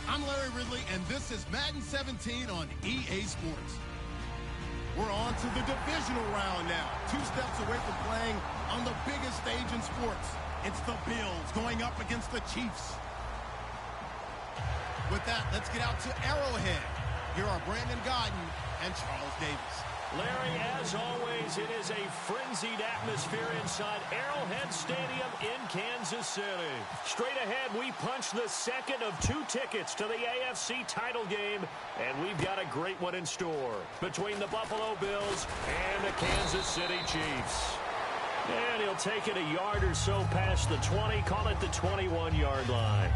I'm Larry Ridley, and this is Madden 17 on EA Sports. We're on to the divisional round now. 2 steps away from playing on the biggest stage in sports. It's the Bills going up against the Chiefs. With that, let's get out to Arrowhead. Here are Brandon Gaudin and Charles Davis. Larry, as always, it is a frenzied atmosphere inside Arrowhead Stadium in Kansas City. Straight ahead, we punch the second of 2 tickets to the AFC title game, and we've got a great one in store between the Buffalo Bills and the Kansas City Chiefs. And he'll take it a yard or so past the 20, call it the 21-yard line.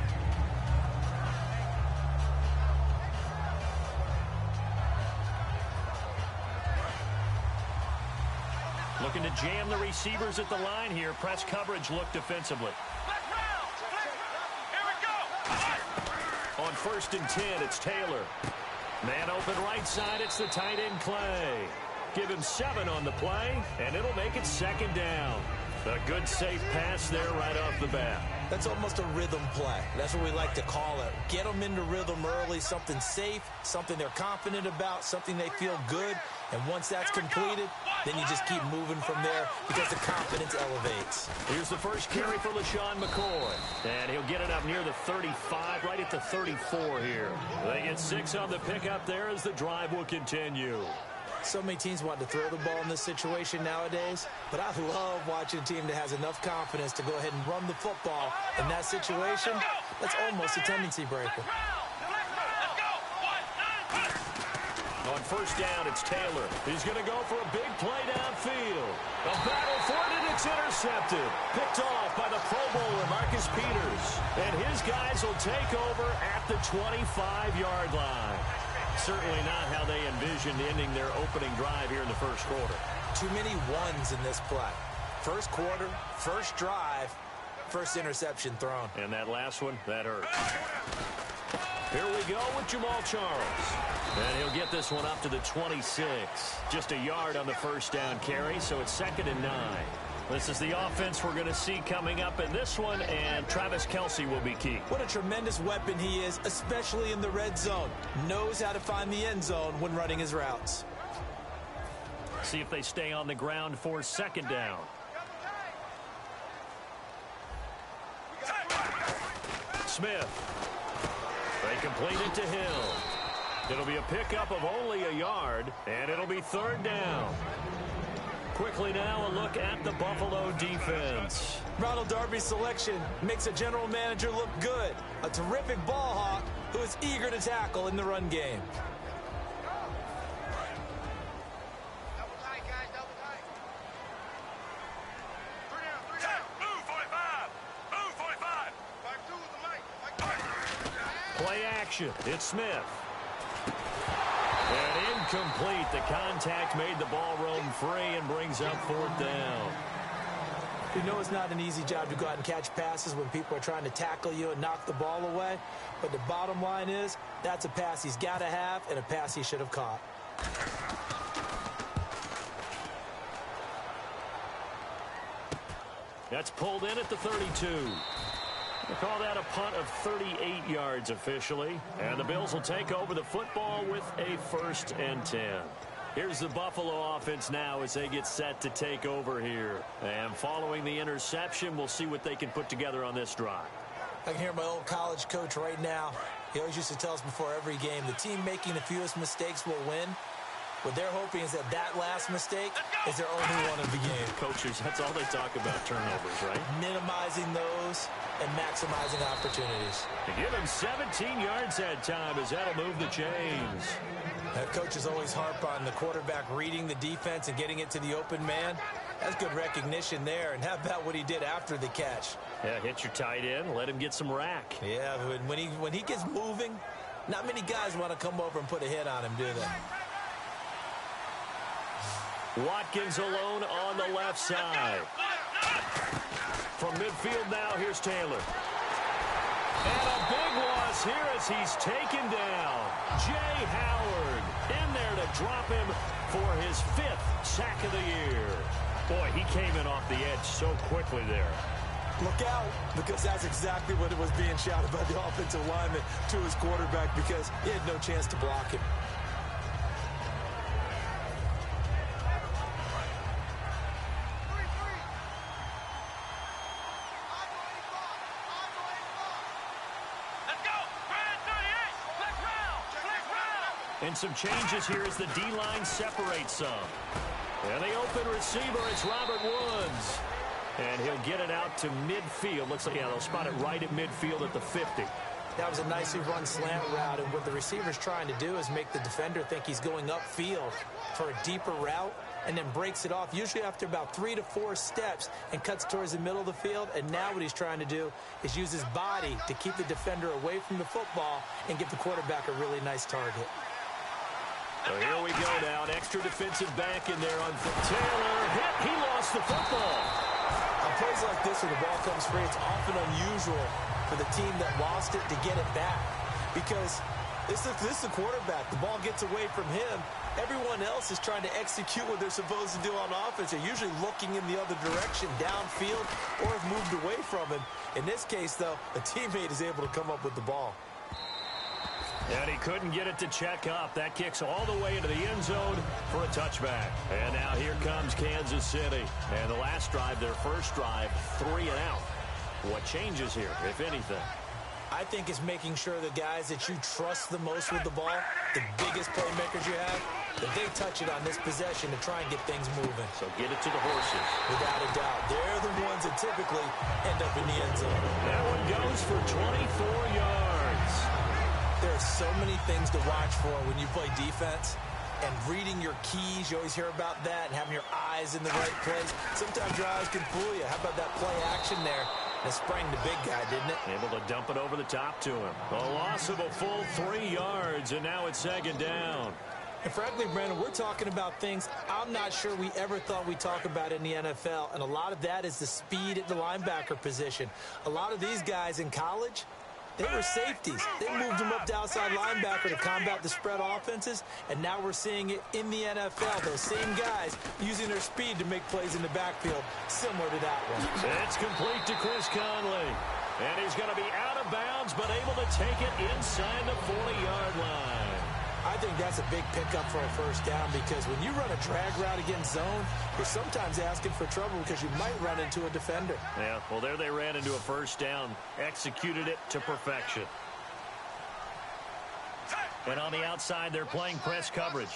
Looking to jam the receivers at the line here. Press coverage look defensively. Here we go. On 1st and 10, it's Taylor. Man open right side, it's the tight end Clay. Give him 7 on the play, and it'll make it 2nd down. A good safe pass there right off the bat. That's almost a rhythm play. That's what we like to call it. Get them into rhythm early, something safe, something they're confident about, something they feel good. And once that's completed, then you just keep moving from there because the confidence elevates. Here's the first carry for LaShawn McCoy. And he'll get it up near the 35, right at the 34 here. They get 6 on the pickup there as the drive will continue. So many teams want to throw the ball in this situation nowadays, but I love watching a team that has enough confidence to go ahead and run the football. In that situation, that's almost a tendency breaker. On 1st down, it's Taylor. He's going to go for a big play downfield. A battle for it, and it's intercepted. Picked off by the Pro Bowler, Marcus Peters. And his guys will take over at the 25-yard line. Certainly not how they envisioned ending their opening drive here in the 1st quarter. Too many ones in this play. 1st quarter, 1st drive, 1st interception thrown. And that last one, that hurt. Here we go with Jamal Charles. And he'll get this one up to the 26. Just a yard on the 1st down carry, so it's 2nd and 9. This is the offense we're going to see coming up in this one, and Travis Kelce will be key. What a tremendous weapon he is, especially in the red zone. Knows how to find the end zone when running his routes. See if they stay on the ground for 2nd down. Smith. They complete it to Hill. It'll be a pickup of only a yard, and it'll be 3rd down. Quickly now, a look at the Buffalo defense. Ronald Darby's selection makes a general manager look good. A terrific ball hawk who is eager to tackle in the run game. Double tight, guys, double tight. 3 down. Move, 45. Move, 45. 5-2 with the mic. Play action. It's Smith. And incomplete. The contact made the ball roam free and brings up 4th down. You know it's not an easy job to go out and catch passes when people are trying to tackle you and knock the ball away. But the bottom line is, that's a pass he's got to have and a pass he should have caught. That's pulled in at the 32. They call that a punt of 38 yards officially. And the Bills will take over the football with a 1st and 10. Here's the Buffalo offense now as they get set to take over here. And following the interception, we'll see what they can put together on this drive. I can hear my old college coach right now. He always used to tell us before every game, the team making the fewest mistakes will win. What they're hoping is that last mistake is their only one of the game. Coaches, that's all they talk about, turnovers, right? Minimizing those and maximizing opportunities. To give him 17 yards that time as that'll move the chains. Coaches always harp on the quarterback reading the defense and getting it to the open man. That's good recognition there. And how about what he did after the catch? Yeah, hit your tight end, let him get some rack. Yeah, when he gets moving, not many guys want to come over and put a hit on him, do they? Watkins alone on the left side. From midfield now, here's Taylor. And a big loss here as he's taken down. Jay Howard in there to drop him for his 5th sack of the year. Boy, he came in off the edge so quickly there. Look out, because that's exactly what it was being shouted by the offensive lineman to his quarterback, because he had no chance to block him. And some changes here as the D-line separates some. And the open receiver, it's Robert Woods. And he'll get it out to midfield. Looks like, yeah, they'll spot it right at midfield at the 50. That was a nicely run slant route, and what the receiver's trying to do is make the defender think he's going upfield for a deeper route, and then breaks it off, usually after about 3 to 4 steps, and cuts towards the middle of the field. And now what he's trying to do is use his body to keep the defender away from the football and give the quarterback a really nice target. So here we go now. An extra defensive back in there on Taylor. Hit. He lost the football. On plays like this where the ball comes free, it's often unusual for the team that lost it to get it back. Because this is the quarterback. The ball gets away from him. Everyone else is trying to execute what they're supposed to do on offense. They're usually looking in the other direction, downfield, or have moved away from him. In this case, though, a teammate is able to come up with the ball. And he couldn't get it to check up. That kicks all the way into the end zone for a touchback. And now here comes Kansas City. And the last drive, their first drive, 3 and out. What changes here, if anything? I think it's making sure the guys that you trust the most with the ball, the biggest playmakers you have, that they touch it on this possession to try and get things moving. So get it to the horses. Without a doubt. They're the ones that typically end up in the end zone. That one goes for 24 yards. There are so many things to watch for when you play defense. And reading your keys, you always hear about that, and having your eyes in the right place. Sometimes your eyes can fool you. How about that play action there? And it sprang the big guy, didn't it? Able to dump it over the top to him. A loss of a full 3 yards, and now it's second down. And frankly, Brandon, we're talking about things I'm not sure we ever thought we'd talk about in the NFL. And a lot of that is the speed at the linebacker position. A lot of these guys in college, they were safeties. They moved them up to outside linebacker to combat the spread offenses, and now we're seeing it in the NFL. Those same guys using their speed to make plays in the backfield, similar to that one. It's complete to Chris Conley, and he's going to be out of bounds, but able to take it inside the 40-yard line. I think that's a big pickup for a first down, because when you run a drag route against zone, you're sometimes asking for trouble because you might run into a defender. Yeah, well, there they ran into a first down, executed it to perfection. And on the outside, they're playing press coverage.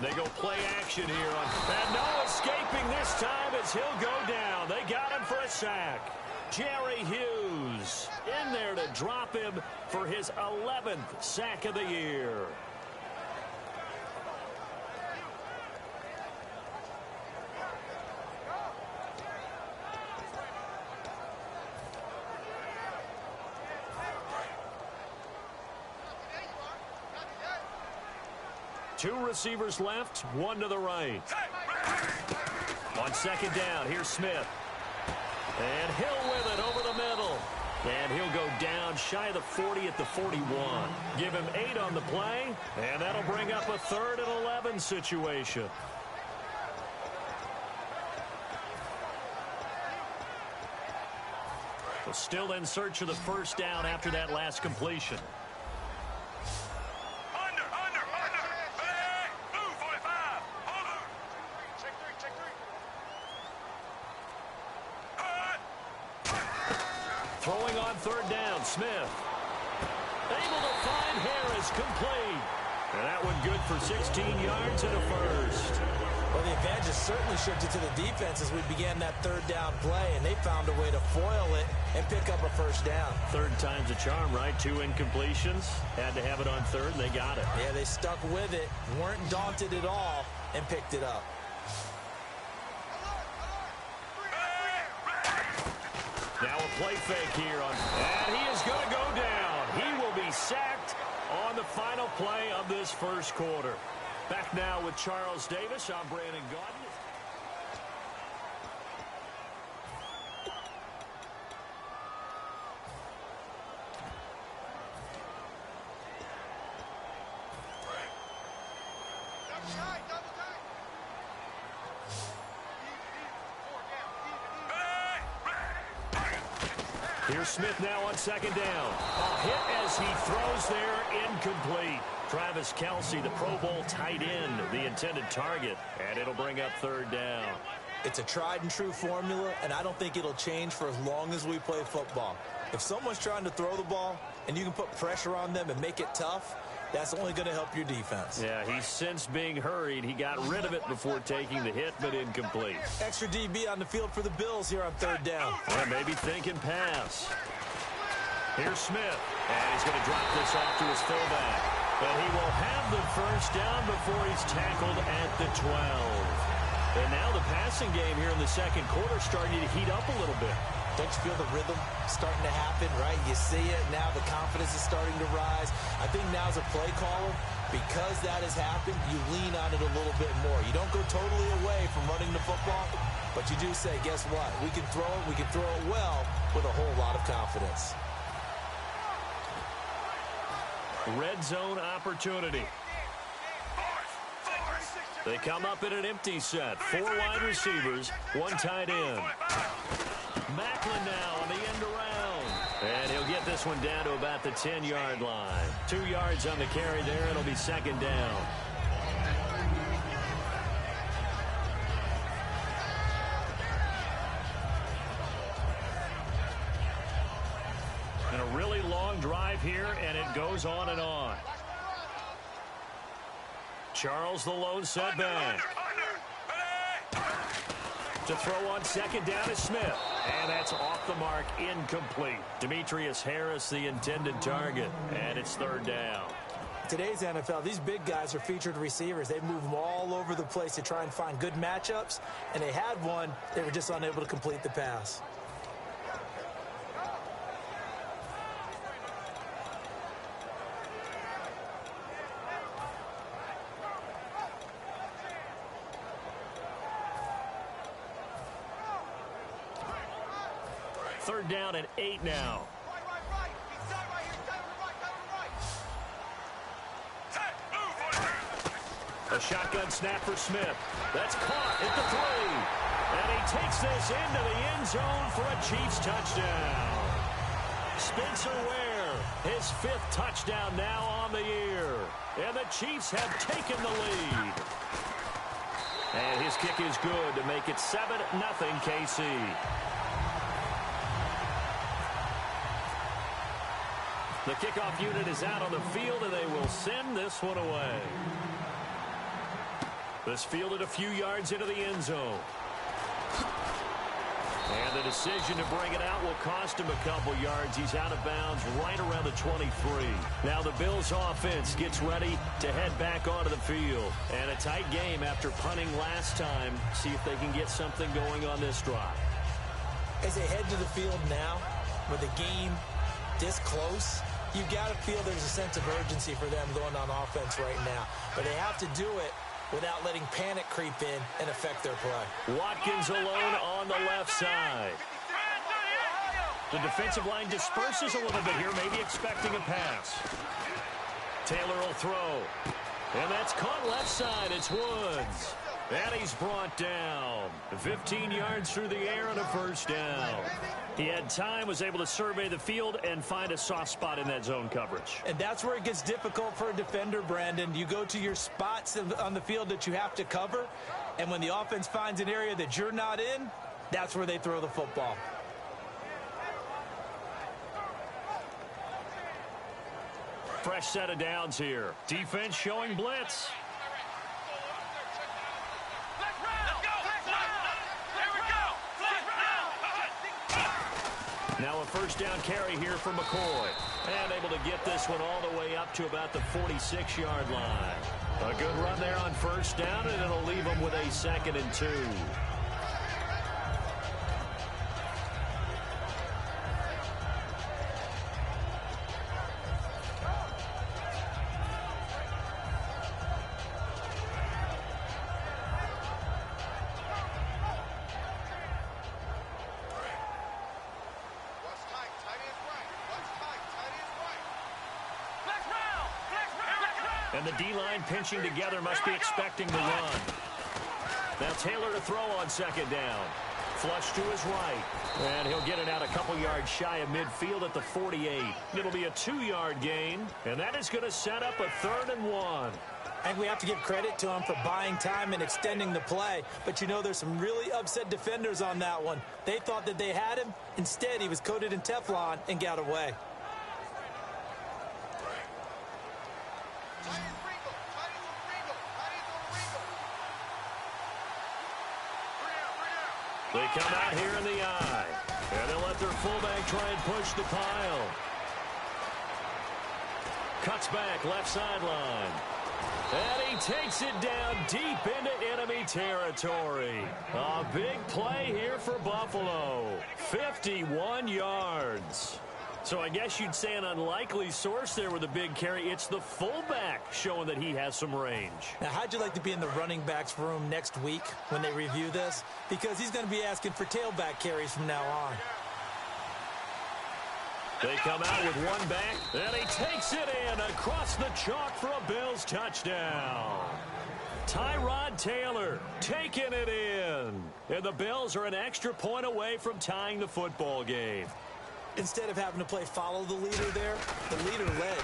They go play action here on, and no escaping this time as he'll go down. They got him for a sack. Jerry Hughes in there to drop him for his 11th sack of the year. Two receivers left, one to the right. On second down, here's Smith. And Hill with it over the middle. And he'll go down shy of the 40 at the 41. Give him 8 on the play, and that'll bring up a 3rd and 11 situation. So still in search of the first down after that last completion. Throwing on third down, Smith. Able to find Harris, complete. And that one good for 16 yards and a first. Well, the advantage certainly shifted to the defense as we began that third down play, and they found a way to foil it and pick up a first down. Third time's a charm, right? 2 incompletions. Had to have it on third, and they got it. Yeah, they stuck with it, weren't daunted at all, and picked it up. Now a play fake here, and he is going to go down. He will be sacked on the final play of this first quarter. Back now with Charles Davis. I'm Brandon Gaudin. Here's Smith now on second down. A hit as he throws there, incomplete. Travis Kelce, the Pro Bowl tight end, the intended target, and it'll bring up third down. It's a tried and true formula, and I don't think it'll change for as long as we play football. If someone's trying to throw the ball and you can put pressure on them and make it tough, that's only going to help your defense. Yeah, he's since being hurried. He got rid of it before taking the hit, but incomplete. Extra DB on the field for the Bills here on third down. Well, maybe thinking pass. Here's Smith, and he's going to drop this off to his fullback. But he will have the first down before he's tackled at the 12. And now the passing game here in the second quarter starting to heat up a little bit. Don't you feel the rhythm starting to happen, right? You see it. Now the confidence is starting to rise. I think now as a play caller, because that has happened, you lean on it a little bit more. You don't go totally away from running the football, but you do say, guess what? We can throw it. We can throw it well with a whole lot of confidence. Red zone opportunity. They come up in an empty set. 4 wide receivers, 1 tight end. Macklin now on the end around. And he'll get this one down to about the 10-yard line. 2 yards on the carry there. It'll be second down. And a really long drive here, and it goes on and on. Charles the lone setback. To throw on second down is Smith. And that's off the mark, incomplete. Demetrius Harris, the intended target. And it's third down. Today's NFL, these big guys are featured receivers. They move them all over the place to try and find good matchups. And they had one. They were just unable to complete the pass. Third down and 8 now. A shotgun snap for Smith. That's caught at the 3. And he takes this into the end zone for a Chiefs touchdown. Spencer Ware, his 5th touchdown now on the year. And the Chiefs have taken the lead. And his kick is good to make it 7-0 KC. The kickoff unit is out on the field, and they will send this one away. This fielded a few yards into the end zone. And the decision to bring it out will cost him a couple yards. He's out of bounds right around the 23. Now the Bills offense gets ready to head back onto the field. And a tight game after punting last time. See if they can get something going on this drive. As they head to the field now, with the game this close, you got to feel there's a sense of urgency for them going on offense right now. But they have to do it without letting panic creep in and affect their play. Watkins alone on the left side. The defensive line disperses a little bit here, maybe expecting a pass. Taylor will throw. And that's caught left side. It's Woods. And he's brought down. 15 yards through the air and a first down. He had time, was able to survey the field and find a soft spot in that zone coverage. And that's where it gets difficult for a defender, Brandon. You go to your spots on the field that you have to cover, and when the offense finds an area that you're not in, that's where they throw the football. fresh set of downs here. Defense showing blitz. Now a first down carry here for McCoy. And able to get this one all the way up to about the 46-yard line. A good run there on first down, and it'll leave them with a 2nd and 2. And the D-line pinching together must be expecting the run. Now Taylor to throw on 2nd down. Flush to his right. And he'll get it out a couple yards shy of midfield at the 48. It'll be a 2-yard gain. And that is going to set up a 3rd and 1. And we have to give credit to him for buying time and extending the play. But, you know, there's some really upset defenders on that one. They thought that they had him. Instead, he was coated in Teflon and got away. They come out here in the eye. And they'll let their fullback try and push the pile. Cuts back left sideline. And he takes it down deep into enemy territory. A big play here for Buffalo. 51 yards. So I guess you'd say an unlikely source there with a big carry. It's the fullback showing that he has some range. Now, how'd you like to be in the running backs room next week when they review this? Because he's going to be asking for tailback carries from now on. They come out with one back, and he takes it in across the chalk for a Bills touchdown. Tyrod Taylor taking it in. And the Bills are an extra point away from tying the football game. Instead of having to play follow the leader there, the leader led.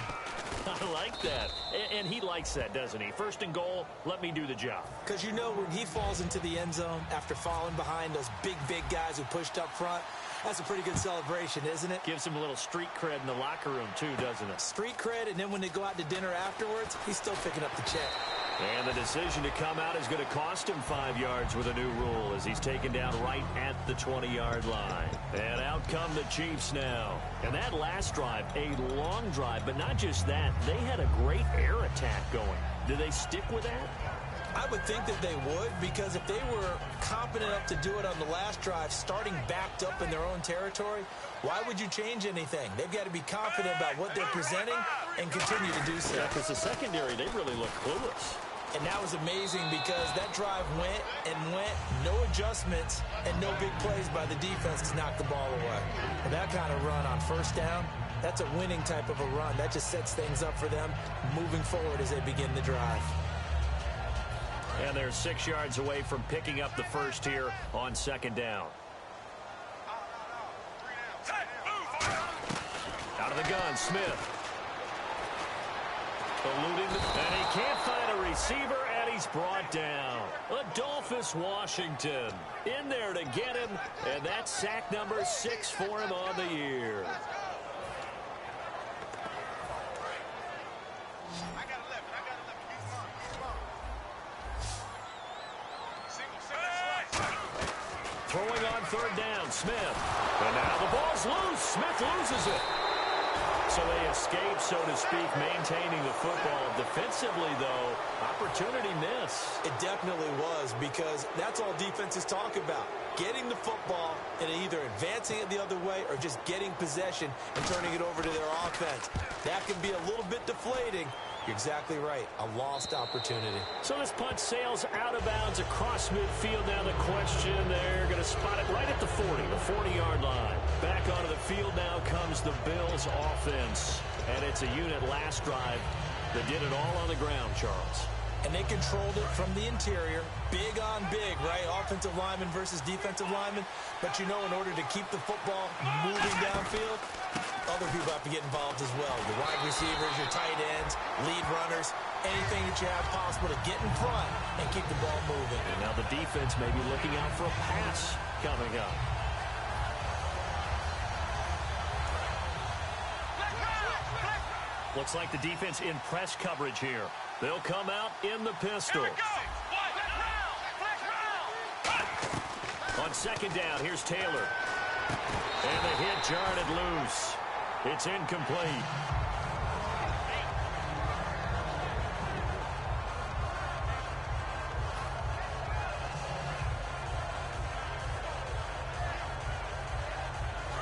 I like that. And he likes that, doesn't he? 1st and goal, let me do the job. Because you know when he falls into the end zone after falling behind those big guys who pushed up front, that's a pretty good celebration, isn't it? Gives him a little street cred in the locker room, too, doesn't it? Street cred, and then when they go out to dinner afterwards, he's still picking up the check. And the decision to come out is going to cost him 5 yards with a new rule as he's taken down right at the 20-yard line. And out come the Chiefs now. And that last drive, a long drive, but not just that. They had a great air attack going. Do they stick with that? I would think that they would, because if they were competent enough to do it on the last drive, starting backed up in their own territory, why would you change anything? They've got to be confident about what they're presenting and continue to do so. Yeah, because the secondary, they really look clueless. And that was amazing because that drive went and went, no adjustments, and no big plays by the defense to knock the ball away. And that kind of run on first down, that's a winning type of a run. That just sets things up for them moving forward as they begin the drive. And they're 6 yards away from picking up the first here on 2nd down. Out of the gun, Smith. Eluding, and he can't find a receiver, and he's brought down. Adolphus Washington in there to get him, and that's sack number 6 for him on the year. Throwing on 3rd down, Smith. And now the ball's loose. Smith loses it. So they escape, so to speak, maintaining the football. Defensively, though, opportunity miss. It definitely was, because that's all defenses talk about. Getting the football and either advancing it the other way or just getting possession and turning it over to their offense. That can be a little bit deflating. You're exactly right. A lost opportunity. So this punt sails out of bounds across midfield. Now the question, they're going to spot it right at the 40, the 40-yard line. Back onto the field now comes the Bills offense. And it's a unit last drive that did it all on the ground, Charles. And they controlled it from the interior. Big on big, right? Offensive lineman versus defensive lineman. But you know, in order to keep the football moving downfield, other people have to get involved as well. Your wide receivers, your tight ends, lead runners, anything that you have possible to get in front and keep the ball moving. And now the defense may be looking out for a pass coming up. Looks like the defense in press coverage here. They'll come out in the pistol. Here we go. On second down, here's Taylor. And the hit jarred it loose. It's incomplete.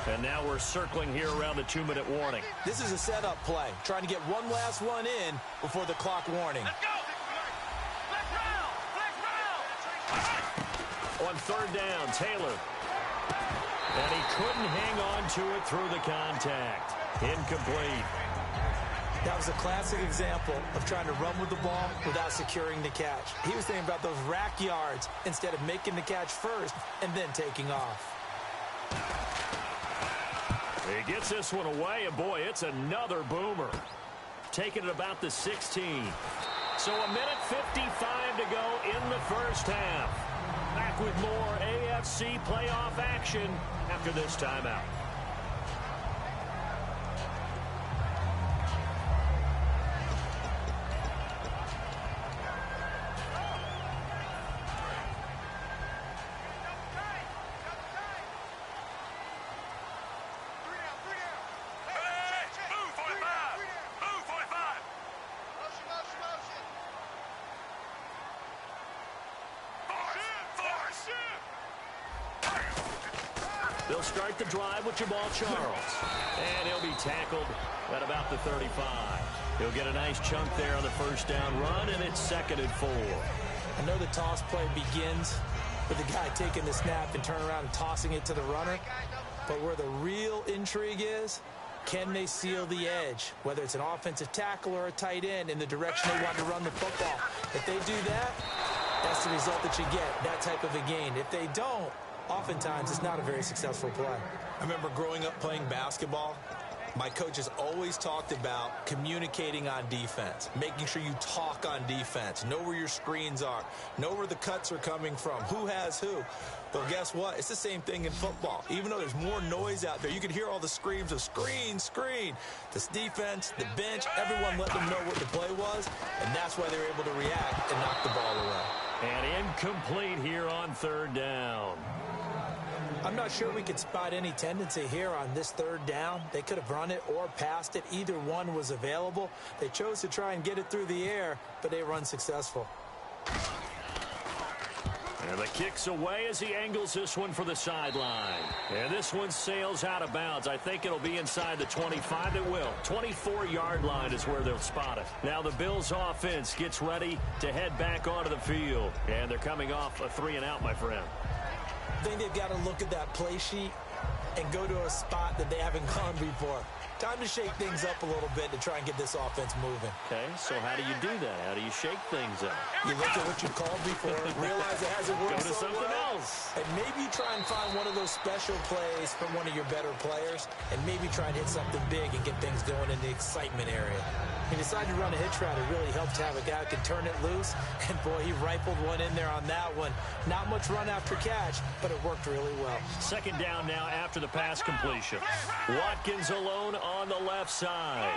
And now we're circling here around the 2-minute warning. This is a setup play, trying to get one last one in before the clock warning. Let's go. On third down, Taylor. And he couldn't hang on to it through the contact. Incomplete. That was a classic example of trying to run with the ball without securing the catch. He was thinking about those rack yards instead of making the catch first and then taking off. He gets this one away, and boy, it's another boomer. Taking it about the 16. So a minute 55 to go in the first half. Back with more AFC playoff action after this timeout. They'll start the drive with Jamal Charles. And he'll be tackled at about the 35. He'll get a nice chunk there on the first down run, and it's 2nd and 4. I know the toss play begins with the guy taking the snap and turning around and tossing it to the runner. But where the real intrigue is, can they seal the edge, whether it's an offensive tackle or a tight end, in the direction they want to run the football? If they do that, that's the result that you get, that type of a gain. If they don't, oftentimes it's not a very successful play. I remember growing up playing basketball. My coaches always talked about communicating on defense, making sure you talk on defense, know where your screens are, know where the cuts are coming from, who has who. Well, guess what? It's the same thing in football. Even though there's more noise out there, you can hear all the screams of screen, screen. This defense, the bench, everyone let them know what the play was, and that's why they were able to react and knock the ball away. And incomplete here on third down. I'm not sure we could spot any tendency here on this third down. They could have run it or passed it. Either one was available. They chose to try and get it through the air, but they were unsuccessful. And the kick's away as he angles this one for the sideline. And this one sails out of bounds. I think it'll be inside the 25. It will. 24-yard line is where they'll spot it. Now the Bills offense gets ready to head back onto the field. And they're coming off a 3-and-out, my friend. I think they've got to look at that play sheet and go to a spot that they haven't gone before. Time to shake things up a little bit to try and get this offense moving. Okay, so how do you do that? How do you shake things up? You look at what you called before, realize it hasn't worked Go to so something well, else. and maybe try and find one of those special plays from one of your better players, and maybe try and hit something big and get things going in the excitement area. He decided to run a hitch route. It really helped to have a guy who can turn it loose, and boy, he rifled one in there on that one. Not much run after catch, but it worked really well. Second down now after the pass completion. Watkins alone on the left side.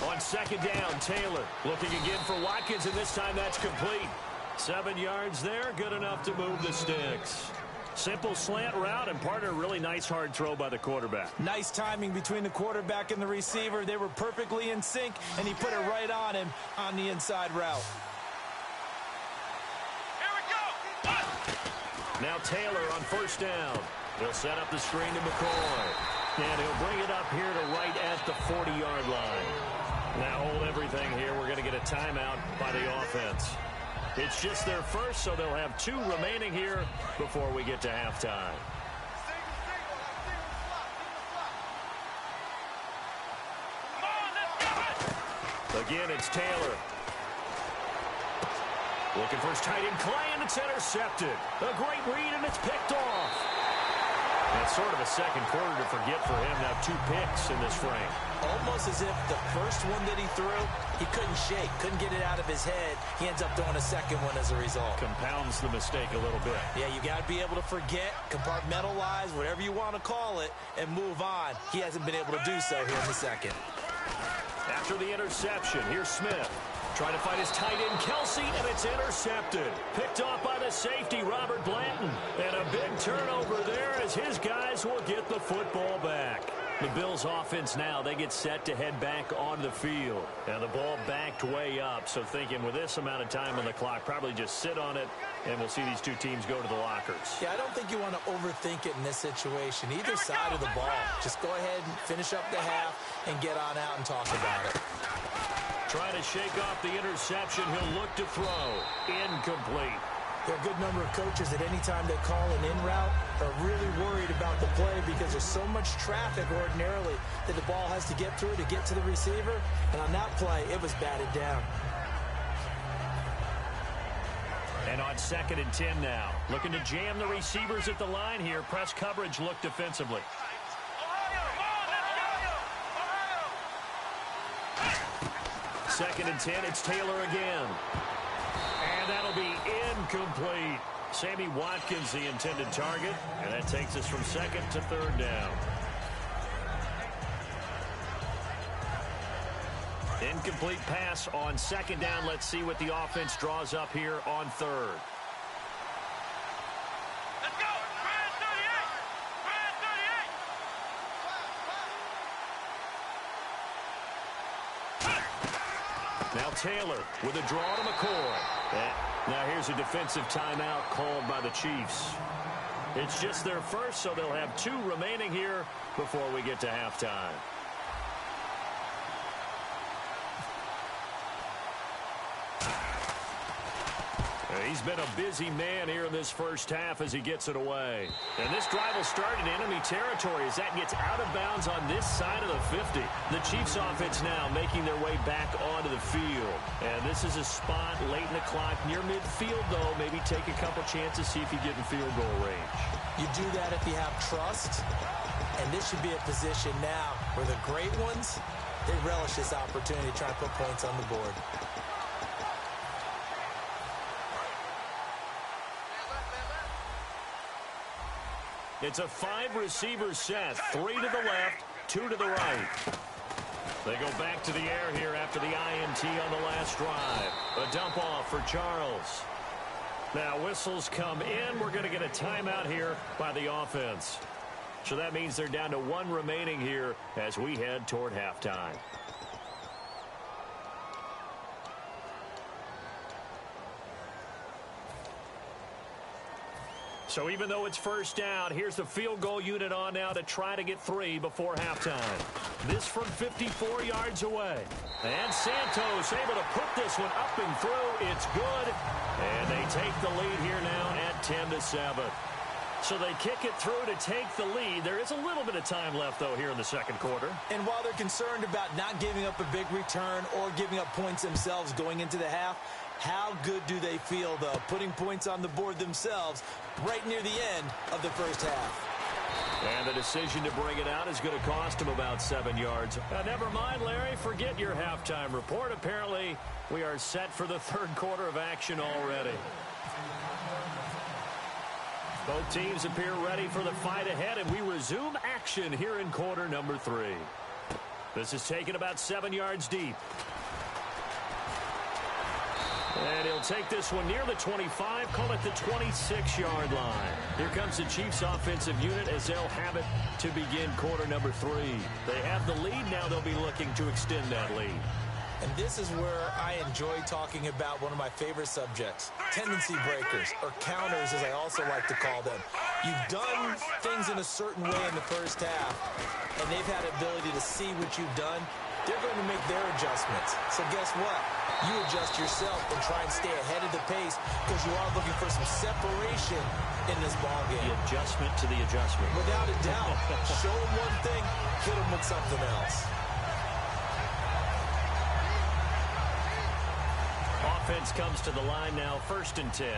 On second down, Taylor looking again for Watkins, and this time that's complete. 7 yards there, good enough to move the sticks. Simple slant route, and partner, really nice hard throw by the quarterback. Nice timing between the quarterback and the receiver. They were perfectly in sync, and he put it right on him on the inside route. Here we go. Now Taylor on first down. He'll set up the screen to McCoy. And he'll bring it up here to right at the 40-yard line. Now hold everything here. We're going to get a timeout by the offense. It's just their first, so they'll have 2 remaining here before we get to halftime. Again, it's Taylor. Looking for his tight end, Clay, and it's intercepted. A great read, and it's picked off. It's sort of a second quarter to forget for him. Now 2 picks in this frame. Almost as if the first one that he threw, he couldn't shake, couldn't get it out of his head. He ends up throwing a second one as a result. Compounds the mistake a little bit. Yeah, you got to be able to forget, compartmentalize, whatever you want to call it, and move on. He hasn't been able to do so here in the second. After the interception, here's Smith. Trying to find his tight end, Kelsey, and it's intercepted. Picked off by the safety, Robert Blanton. And a big turnover there as his guys will get the football back. The Bills offense now, they get set to head back onto the field. And the ball backed way up, so thinking with this amount of time on the clock, probably just sit on it, and we'll see these two teams go to the lockers. Yeah, I don't think you want to overthink it in this situation. Either side of the ball. Just go ahead and finish up the half and get on out and talk about it. Trying to shake off the interception. He'll look to throw. Incomplete. There are a good number of coaches that any time they call an in route are really worried about the play because there's so much traffic ordinarily that the ball has to get through to get to the receiver. And on that play, it was batted down. And on 2nd and 10 now. Looking to jam the receivers at the line here. Press coverage look defensively. Second and 10, it's Taylor again. And that'll be incomplete. Sammy Watkins, the intended target. And that takes us from 2nd to 3rd down. Incomplete pass on 2nd down. Let's see what the offense draws up here on 3rd. Let's go! Brand 38! Brand 38! Now Taylor with a draw to McCoy. Now here's a defensive timeout called by the Chiefs. It's just their first, so they'll have 2 remaining here before we get to halftime. He's been a busy man here in this first half as he gets it away. And this drive will start in enemy territory as that gets out of bounds on this side of the 50. The Chiefs offense now making their way back onto the field. And this is a spot late in the clock near midfield, though. Maybe take a couple chances, see if you get in field goal range. You do that if you have trust. And this should be a position now where the great ones, they relish this opportunity to try to put points on the board. It's a 5-receiver set. 3 to the left, 2 to the right. They go back to the air here after the INT on the last drive. A dump off for Charles. Now whistles come in. We're going to get a timeout here by the offense. So that means they're down to 1 remaining here as we head toward halftime. So even though it's first down, here's the field goal unit on now to try to get 3 before halftime. This from 54 yards away. And Santos able to put this one up and through. It's good. And they take the lead here now at 10-7. So they kick it through to take the lead. There is a little bit of time left, though, here in the second quarter. And while they're concerned about not giving up a big return or giving up points themselves going into the half, how good do they feel, though, putting points on the board themselves right near the end of the first half? And the decision to bring it out is going to cost them about 7 yards. Never mind, Larry. Forget your halftime report. Apparently, we are set for the third quarter of action already. Both teams appear ready for the fight ahead, and we resume action here in quarter number 3. This is taken about 7 yards deep. And he'll take this one near the 25, call it the 26-yard line. Here comes the Chiefs offensive unit as they'll have it to begin quarter number 3. They have the lead now. They'll be looking to extend that lead. And this is where I enjoy talking about one of my favorite subjects, tendency breakers, or counters as I also like to call them. You've done things in a certain way in the first half, and they've had the ability to see what you've done. They're going to make their adjustments. So guess what? You adjust yourself and try and stay ahead of the pace because you are looking for some separation in this ballgame. The adjustment to the adjustment. Without a doubt. Show them one thing, hit them with something else. Offense comes to the line now, 1st and 10.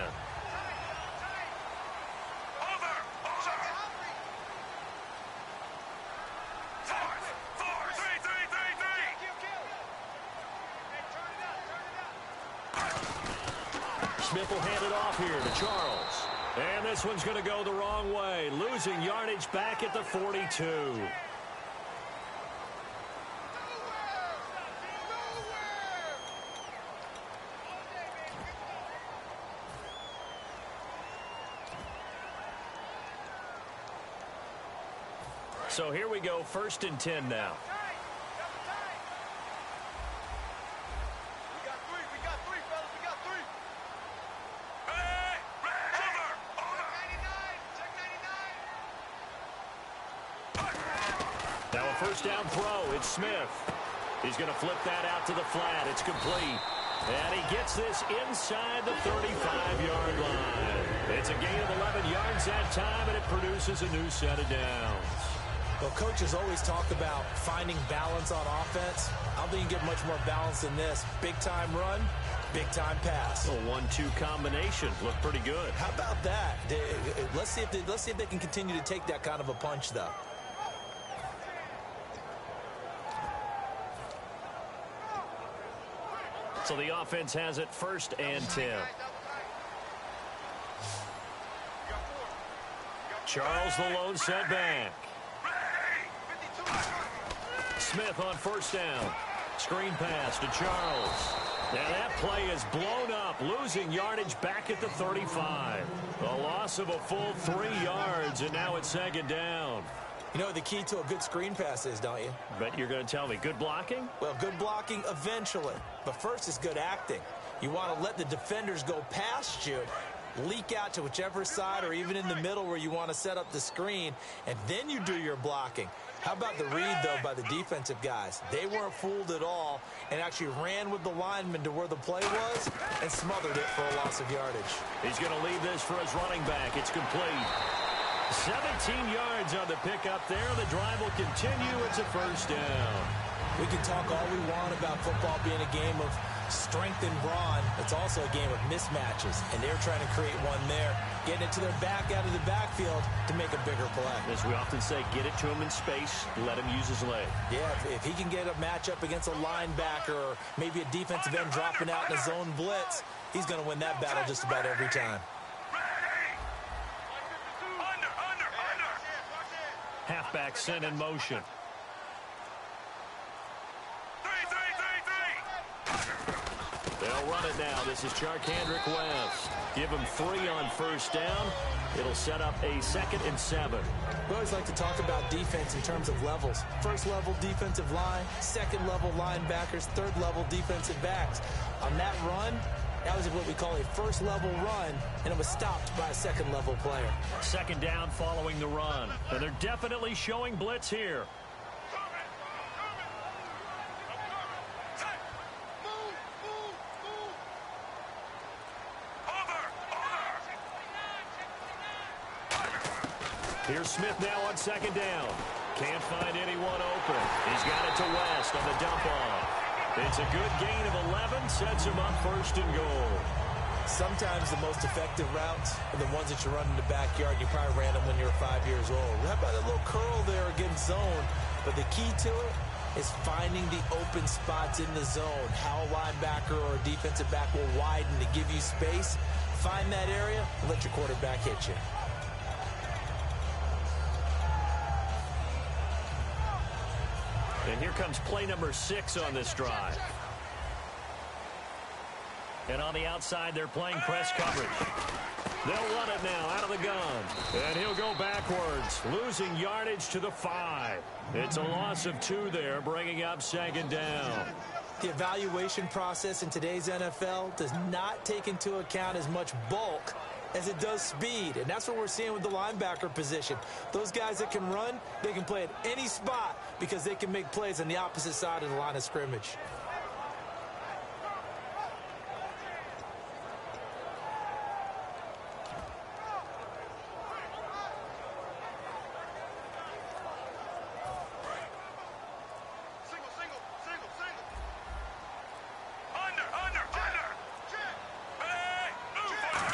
Smith will hand it off here to Charles. And this one's going to go the wrong way, losing yardage back at the 42. So here we go, 1st and 10 now. Now a first down throw. It's Smith. He's going to flip that out to the flat. It's complete. And he gets this inside the 35-yard line. It's a gain of 11 yards that time, and it produces a new set of downs. Well, coaches always talk about finding balance on offense. I don't think you can get much more balance than this. Big-time run, big-time pass. A 1-2 combination. Looked pretty good. How about that? Let's see if they can continue to take that kind of a punch, though. So the offense has it 1st and 10. Charles the lone setback. Smith on 1st down. Screen pass to Charles. Now that play is blown up, losing yardage back at the 35. A loss of a full 3 yards, and now it's 2nd down. You know what the key to a good screen pass is, don't you? Bet you're going to tell me. Good blocking? Well, good blocking eventually. But first is good acting. You want to let the defenders go past you, leak out to whichever side or even in the middle where you want to set up the screen, and then you do your blocking. How about the read, though, by the defensive guys? They weren't fooled at all and actually ran with the lineman to where the play was and smothered it for a loss of yardage. He's going to leave this for his running back. It's complete. 17 yards on the pickup there. The drive will continue. It's a 1st down. We can talk all we want about football being a game of strength and brawn. It's also a game of mismatches, and they're trying to create one there, getting it to their back out of the backfield to make a bigger play. As we often say, get it to him in space, let him use his leg. Yeah, if he can get a matchup against a linebacker or maybe a defensive end dropping out in a zone blitz, he's going to win that battle just about every time. Halfback sent in motion. They'll run it now. This is Charcandrick West. Give him 3 on 1st down. It'll set up a 2nd and 7. We always like to talk about defense in terms of levels. 1st level defensive line, 2nd level linebackers, 3rd level defensive backs. On that run, that was what we call a 1st level run, and it was stopped by a 2nd level player. 2nd down following the run. And they're definitely showing blitz here. Here's Smith now on 2nd down. Can't find anyone open. He's got it to West on the dump off. It's a good gain of 11. Sets him up 1st and goal. Sometimes the most effective routes are the ones that you run in the backyard. You probably ran them when you were 5 years old. How about a little curl there against zone? But the key to it is finding the open spots in the zone. How a linebacker or a defensive back will widen to give you space. Find that area and let your quarterback hit you. And here comes play number 6 on this drive. And on the outside, they're playing press coverage. They'll run it now out of the gun. And he'll go backwards, losing yardage to the 5. It's a loss of 2 there, bringing up 2nd down. The evaluation process in today's NFL does not take into account as much bulk as it does speed, and that's what we're seeing with the linebacker position. Those guys that can run, they can play at any spot because they can make plays on the opposite side of the line of scrimmage.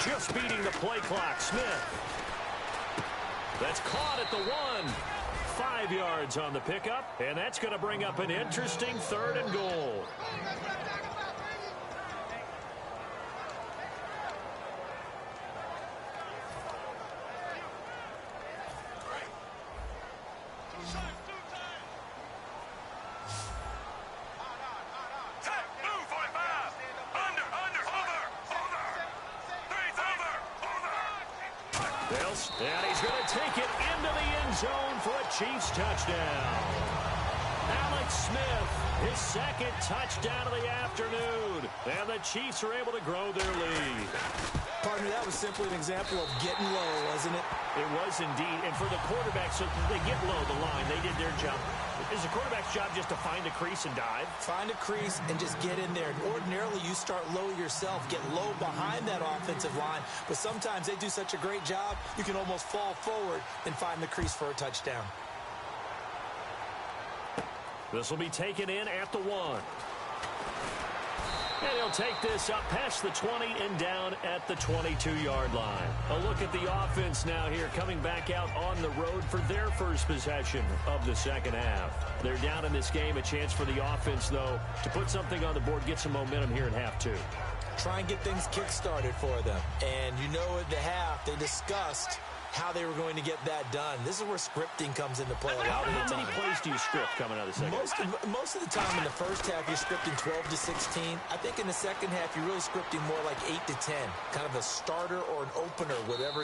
Just beating the play clock, Smith. That's caught at the 1. 5 yards on the pickup, and that's going to bring up an interesting 3rd and goal. Jones. And he's going to take it into the end zone for a Chiefs touchdown. Alex Smith, his second touchdown of the afternoon. And the Chiefs are able to grow their lead. Partner, that was simply an example of getting low, wasn't it? It was indeed. And for the quarterback, so they get low the line. They did their job. Is the quarterback's job just to find a crease and dive? Find a crease and just get in there. And ordinarily, you start low yourself, get low behind that offensive line. But sometimes they do such a great job, you can almost fall forward and find the crease for a touchdown. This will be taken in at the 1. And he'll take this up past the 20 and down at the 22-yard line. A look at the offense now here, coming back out on the road for their first possession of the second half. They're down in this game. A chance for the offense, though, to put something on the board, get some momentum here in half 2. Try and get things kick-started for them. And you know at the half, they discussed how they were going to get that done. This is where scripting comes into play a lot of the time. How many plays do you script coming out of the second half? Most of the time in the first half, you're scripting 12 to 16. I think in the second half, you're really scripting more like 8 to 10. Kind of a starter or an opener, whatever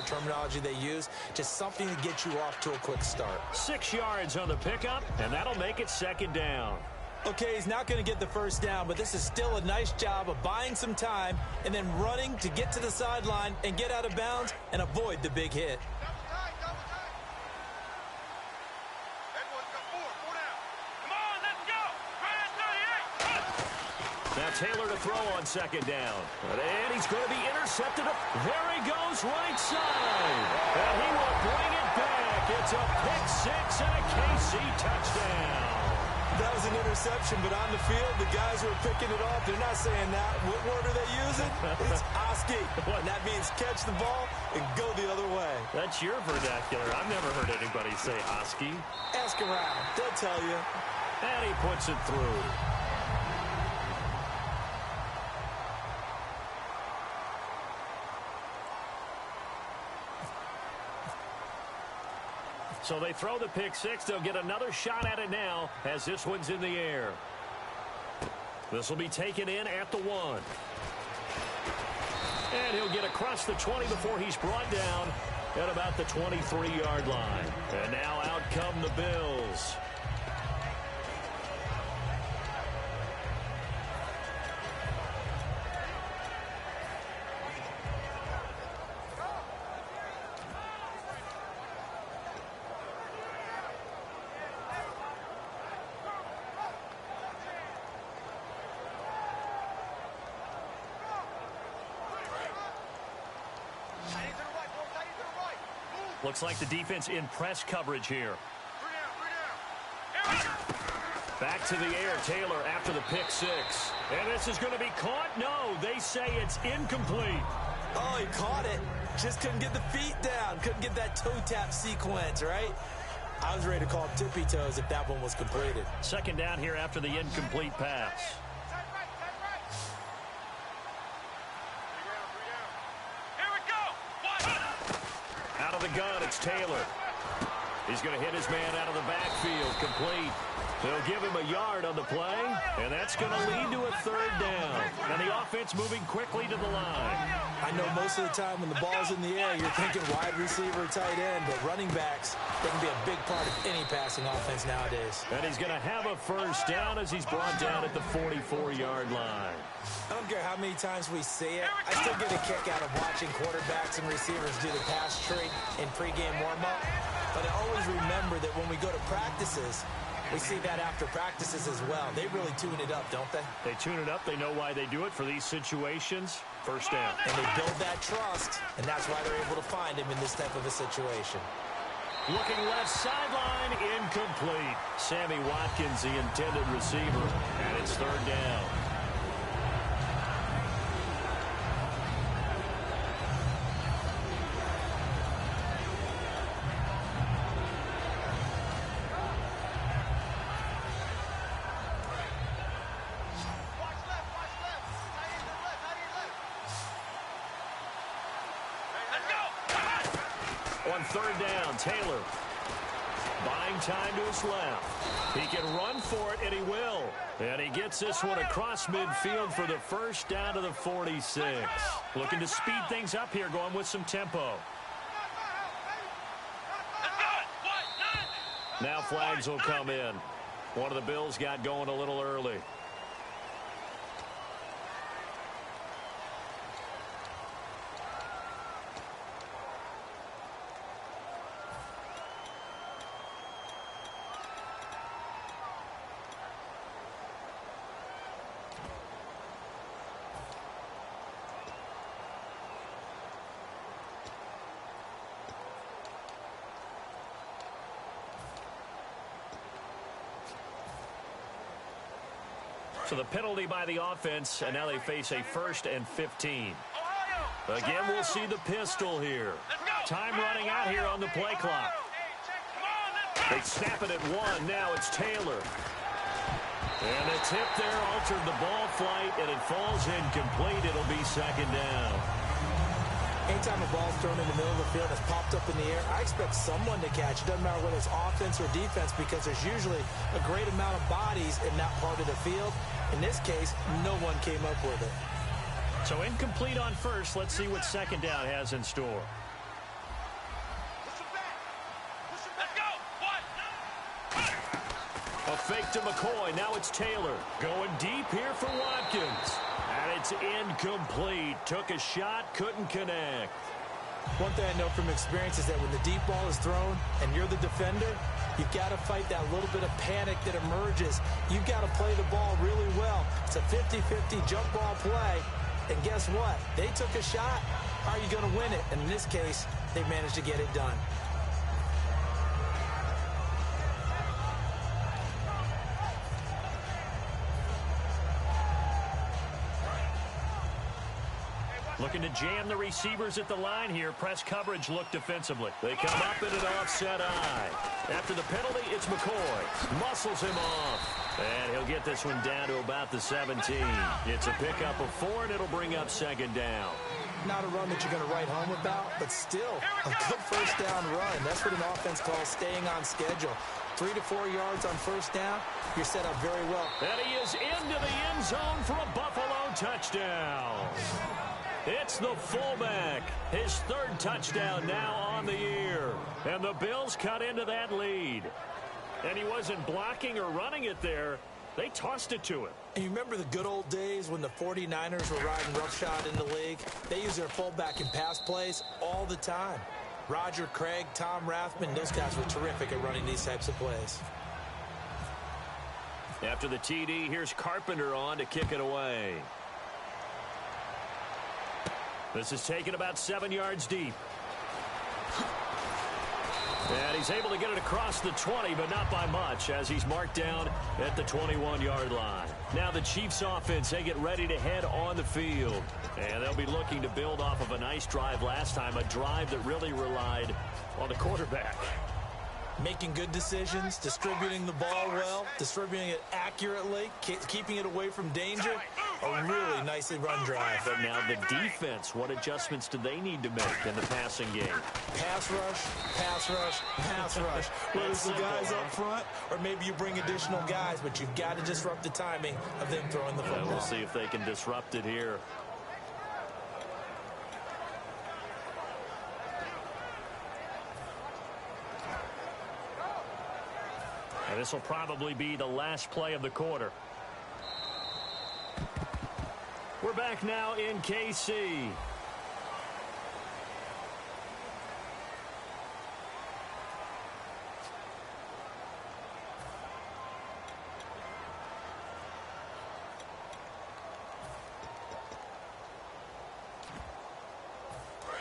terminology they use. Just something to get you off to a quick start. 6 yards on the pickup, and that'll make it second down. Okay, he's not going to get the first down, but this is still a nice job of buying some time and then running to get to the sideline and get out of bounds and avoid the big hit. Double time, double time. Edwards got 4 down. Come on, let's go. Grand 38. Now Taylor to throw on second down. And he's going to be intercepted. There he goes, right side. And he will bring it back. It's a pick 6 and a KC touchdown. That was an interception, but on the field, the guys who are picking it off, they're not saying that. What word are they using? It's Oski. And that means catch the ball and go the other way. That's your vernacular. I've never heard anybody say Oski. Ask around. They'll tell you. And he puts it through. So they throw the pick 6. They'll get another shot at it now as this one's in the air. This will be taken in at the 1. And he'll get across the 20 before he's brought down at about the 23-yard line. And now out come the Bills. Looks like the defense in press coverage here. Back to the air, Taylor after the pick 6. And this is going to be caught? No, they say it's incomplete. Oh, he caught it. Just couldn't get the feet down. Couldn't get that toe tap sequence, right? I was ready to call tippy toes if that one was completed. Second down here after the incomplete pass. Out of the gun, it's Taylor. He's going to hit his man out of the backfield, complete. They'll give him a yard on the play, and that's going to lead to a third down. And the offense moving quickly to the line. I know most of the time when the ball's in the air, you're thinking wide receiver, tight end, but running backs, they can be a big part of any passing offense nowadays. And he's going to have a first down as he's brought down at the 44-yard line. I don't care how many times we see it. I still get a kick out of watching quarterbacks and receivers do the pass trick in pregame warm-up. But I always remember that when we go to practices, we see that after practices as well. They really tune it up, don't they? They tune it up. They know why they do it for these situations. First down. And they build that trust, and that's why they're able to find him in this type of a situation. Looking left sideline, incomplete. Sammy Watkins, the intended receiver, and it's third down. On third down, Taylor buying time to his left. He can run for it, and he will. And he gets this one across midfield for the first down to the 46. Looking to speed things up here, going with some tempo. Now flags will come in. One of the Bills got going a little early. So the penalty by the offense, and now they face a 1st and 15. Again, we'll see the pistol here. Time running out here on the play clock. They snap it at 1. Now it's Taylor. And the tip there altered the ball flight, and it falls incomplete. It'll be 2nd down. Anytime a ball's thrown in the middle of the field that's popped up in the air, I expect someone to catch. It doesn't matter whether it's offense or defense, because there's usually a great amount of bodies in that part of the field. In this case, no one came up with it. So incomplete on first. Let's see what 2nd down has in store. A fake to McCoy. Now it's Taylor. Going deep here for Watkins. And it's incomplete. Took a shot, couldn't connect. One thing I know from experience is that when the deep ball is thrown and you're the defender, you've got to fight that little bit of panic that emerges. You've got to play the ball really well. It's a 50-50 jump ball play. And guess what? They took a shot. How are you going to win it? And in this case, they managed to get it done. Looking to jam the receivers at the line here. Press coverage look defensively. They come up in an offset eye. After the penalty, it's McCoy. Muscles him off. And he'll get this one down to about the 17. It's a pickup of 4, and it'll bring up 2nd down. Not a run that you're going to write home about, but still a good 1st down run. That's what an offense calls staying on schedule. 3 to 4 yards on 1st down, you're set up very well. And he is into the end zone for a Buffalo touchdown. It's the fullback. His 3rd touchdown now on the year. And the Bills cut into that lead. And he wasn't blocking or running it there. They tossed it to him. And you remember the good old days when the 49ers were riding roughshod in the league? They used their fullback in pass plays all the time. Roger Craig, Tom Rathman, those guys were terrific at running these types of plays. After the TD, here's Carpenter on to kick it away. This is taken about 7 yards deep. And he's able to get it across the 20, but not by much, as he's marked down at the 21-yard line. Now the Chiefs offense, they get ready to head on the field. And they'll be looking to build off of a nice drive last time, a drive that really relied on the quarterback. Making good decisions, distributing the ball well, distributing it accurately, keeping it away from danger. A really nicely run drive. But now the defense, what adjustments do they need to make in the passing game? Pass rush, pass rush, pass rush. Whether it's the guys up front or maybe you bring additional guys, but you've got to disrupt the timing of them throwing the football. We'll see if they can disrupt it here. And this will probably be the last play of the quarter. We're back now in KC.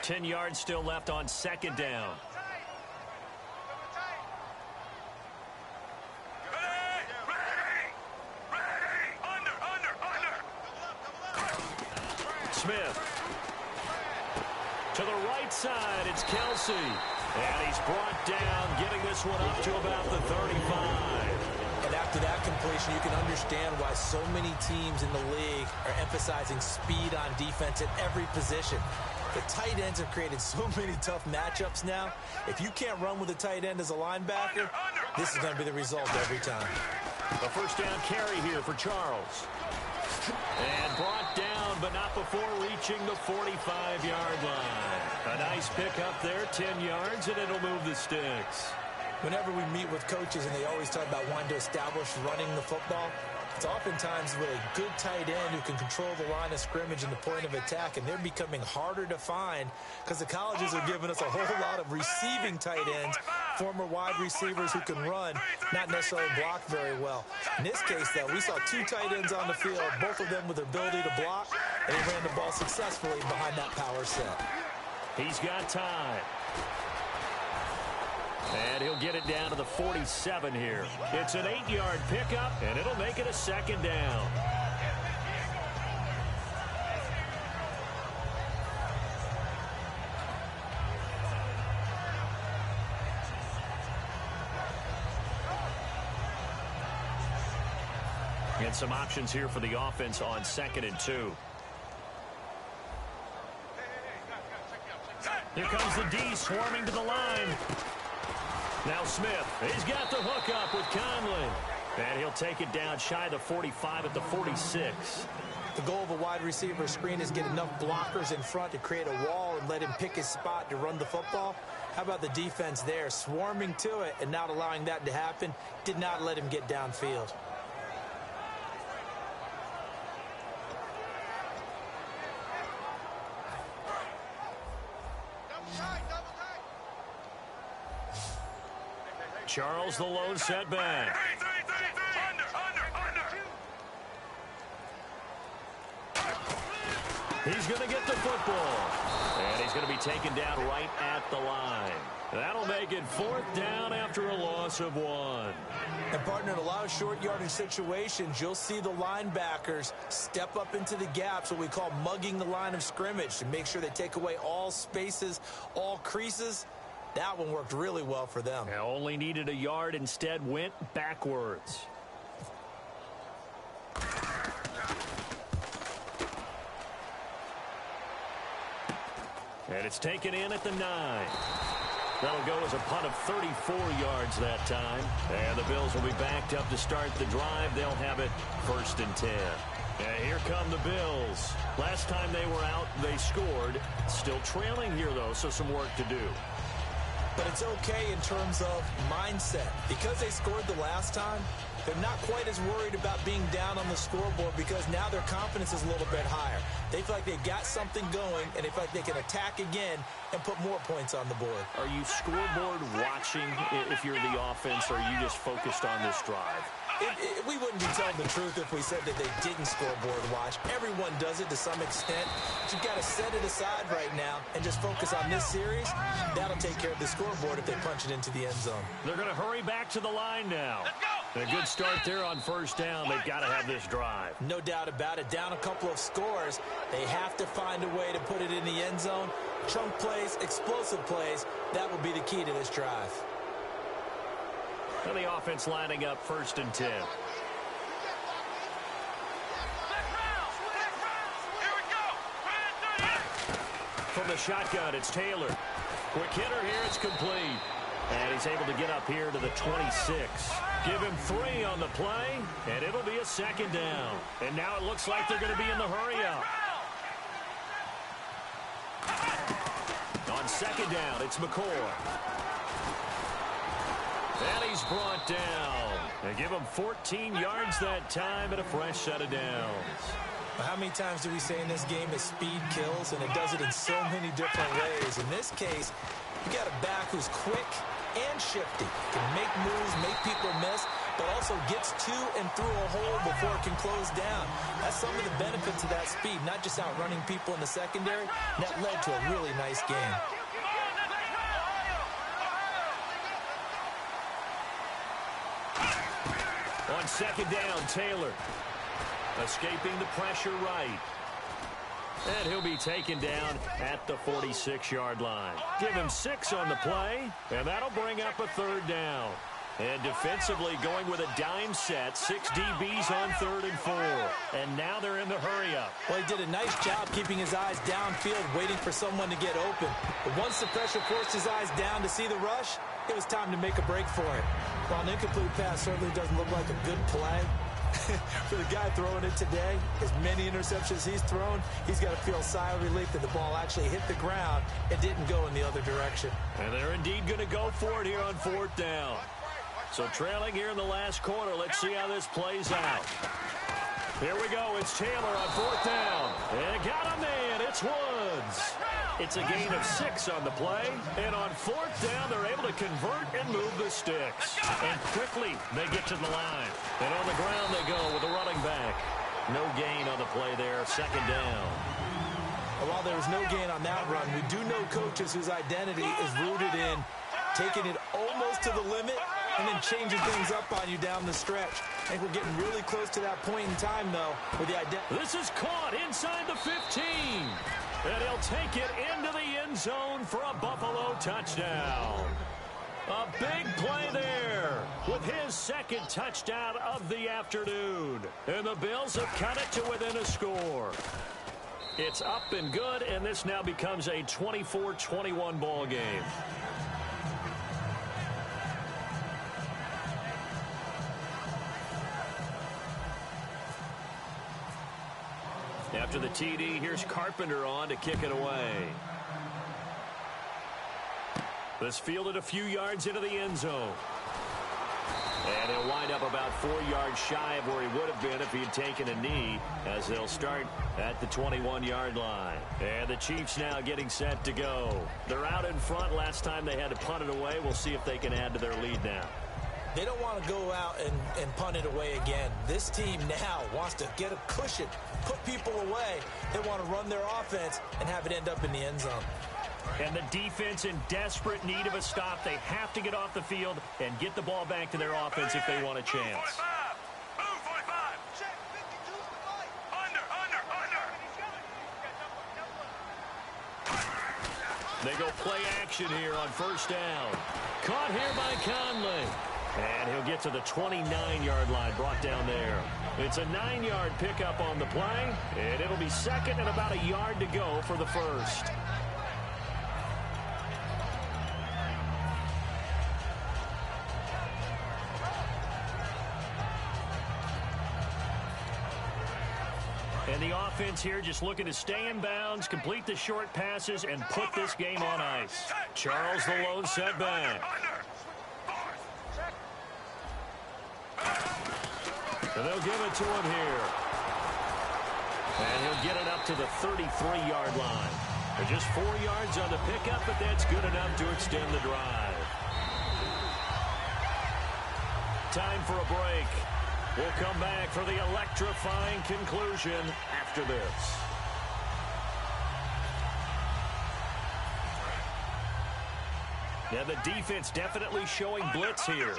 Ten yards still left on 2nd down. Smith. To the right side, it's Kelsey. And he's brought down, getting this one up to about the 35. And after that completion, you can understand why so many teams in the league are emphasizing speed on defense at every position. The tight ends have created so many tough matchups now. If you can't run with a tight end as a linebacker, this is going to be the result every time. A 1st down carry here for Charles. And brought down, but not before reaching the 45-yard line. A nice pickup there, 10 yards, and it'll move the sticks. Whenever we meet with coaches and they always talk about wanting to establish running the football, it's oftentimes with a good tight end who can control the line of scrimmage and the point of attack, and they're becoming harder to find because the colleges are giving us a whole lot of receiving tight ends, former wide receivers who can run, not necessarily block very well. In this case, though, we saw two tight ends on the field, both of them with the ability to block, and he ran the ball successfully behind that power set. He's got time. And he'll get it down to the 47 here. It's an 8-yard pickup, and it'll make it a second down. And some options here for the offense on 2nd and 2. Here comes the D swarming to the line. Now Smith, he's got the hook up with Conley. And he'll take it down shy of the 45 at the 46. The goal of a wide receiver screen is get enough blockers in front to create a wall and let him pick his spot to run the football. How about the defense there, swarming to it and not allowing that to happen? Did not let him get downfield. Charles the lone setback. He's going to get the football. And he's going to be taken down right at the line. That'll make it 4th down after a loss of 1. And, partner, in a lot of short yardage situations, you'll see the linebackers step up into the gaps, what we call mugging the line of scrimmage, to make sure they take away all spaces, all creases. That one worked really well for them. They only needed a yard, instead went backwards. And it's taken in at the 9. That'll go as a punt of 34 yards that time. And the Bills will be backed up to start the drive. They'll have it 1st and 10. And here come the Bills. Last time they were out, they scored. Still trailing here, though, so some work to do. But it's okay in terms of mindset. Because they scored the last time, they're not quite as worried about being down on the scoreboard because now their confidence is a little bit higher. They feel like they've got something going, and they feel like they can attack again and put more points on the board. Are you scoreboard watching if you're the offense, or are you just focused on this drive? We wouldn't be telling the truth if we said that they didn't scoreboard watch. Everyone does it to some extent. But you've got to set it aside right now and just focus on this series. That'll take care of the scoreboard if they punch it into the end zone. They're going to hurry back to the line now. A good start there on 1st down. They've got to have this drive. No doubt about it. Down a couple of scores. They have to find a way to put it in the end zone. Chunk plays, explosive plays. That will be the key to this drive. And the offense lining up 1st and 10. From the shotgun, it's Taylor. Quick hitter here, it's complete. And he's able to get up here to the 26. Give him 3 on the play, and it'll be a 2nd down. And now it looks like they're going to be in the hurry-up. On 2nd down, it's McCoy. And he's brought down. And give him 14 yards that time and a fresh set of downs. How many times do we say in this game that speed kills, and it does it in so many different ways? In this case, you got a back who's quick and shifty, can make moves, make people miss, but also gets to and through a hole before it can close down. That's some of the benefits of that speed, not just outrunning people in the secondary. That led to a really nice game. On 2nd down, Taylor escaping the pressure right. And he'll be taken down at the 46-yard line. Give him 6 on the play, and that'll bring up a 3rd down. And defensively going with a dime set, 6 DBs on 3rd and 4. And now they're in the hurry-up. Well, he did a nice job keeping his eyes downfield, waiting for someone to get open. But once the pressure forced his eyes down to see the rush, it was time to make a break for it. While an incomplete pass certainly doesn't look like a good play, For the guy throwing it today, as many interceptions he's thrown, he's got to feel a sigh of relief that the ball actually hit the ground and didn't go in the other direction. And they're indeed going to go for it here on 4th down. So trailing here in the last quarter. Let's see how this plays out. Here we go. It's Taylor on 4th down. And got a man. It's Woods. It's a gain of 6 on the play. And on 4th down, they're able to convert and move the sticks. And quickly, they get to the line. And on the ground they go with the running back. No gain on the play there. 2nd down. While there was no gain on that run, we do know coaches whose identity is rooted in taking it almost to the limit and then changing things up on you down the stretch. I think we're getting really close to that point in time, though, with the identity. This is caught inside the 15. And he'll take it into the end zone for a Buffalo touchdown. A big play there with his 2nd touchdown of the afternoon. And the Bills have cut it to within a score. It's up and good, and this now becomes a 24-21 ball game. After the TD, here's Carpenter on to kick it away. This fielded a few yards into the end zone. And he'll wind up about 4 yards shy of where he would have been if he had taken a knee, as they'll start at the 21-yard line. And the Chiefs now getting set to go. They're out in front. Last time they had to punt it away. We'll see if they can add to their lead now. They don't want to go out and punt it away again. This team now wants to get a cushion, put people away. They want to run their offense and have it end up in the end zone. And the defense in desperate need of a stop. They have to get off the field and get the ball back to their offense if they want a chance. Move 45. Check 52 is the fight. Under. They go play action here on 1st down. Caught here by Conley. And he'll get to the 29-yard line, brought down there. It's a 9-yard pickup on the play, and it'll be 2nd and about a yard to go for the 1st. And the offense here just looking to stay in bounds, complete the short passes, and put this game on ice. Charles the lone setback. And they'll give it to him here. And he'll get it up to the 33-yard line. They're just 4 yards on the pickup, but that's good enough to extend the drive. Time for a break. We'll come back for the electrifying conclusion after this. Now the defense definitely showing blitz here.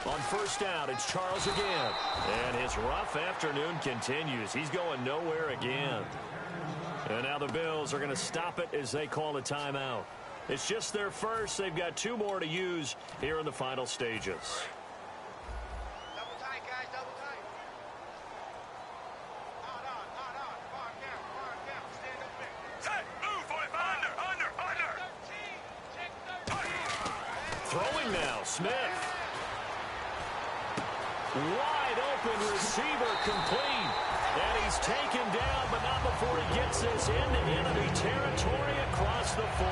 On 1st down, it's Charles again. And his rough afternoon continues. He's going nowhere again. And now the Bills are going to stop it as they call a timeout. It's just their first. They've got 2 more to use here in the final stages. Double tight, guys. Double tight. Hard on. Far down. Stand up there. Set. Move 45. Under. 13. Check 13. Throwing now, Smith. Wide open receiver complete. And he's taken down, but not before he gets this into enemy territory across the 40.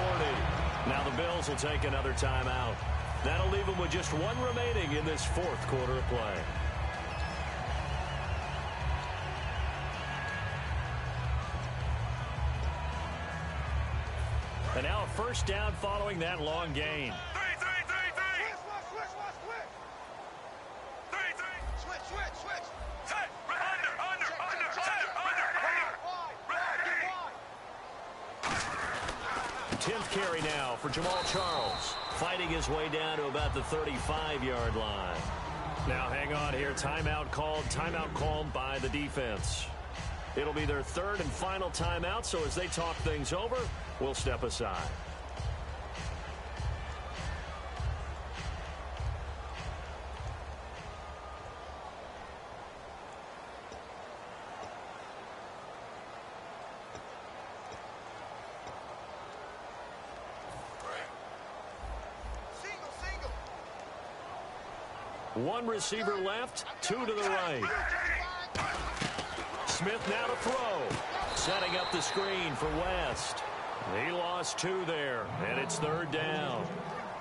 Now the Bills will take another timeout. That'll leave them with just 1 remaining in this 4th quarter of play. And now a 1st down following that long gain. 3. Switch. Set. Under. 10th carry now for Jamal Charles. Fighting his way down to about the 35-yard line. Now hang on here. Timeout called by the defense. It'll be their 3rd and final timeout, so as they talk things over, we'll step aside. One receiver left, two to the right. Smith now to throw. Setting up the screen for West. He lost two there, and it's third down.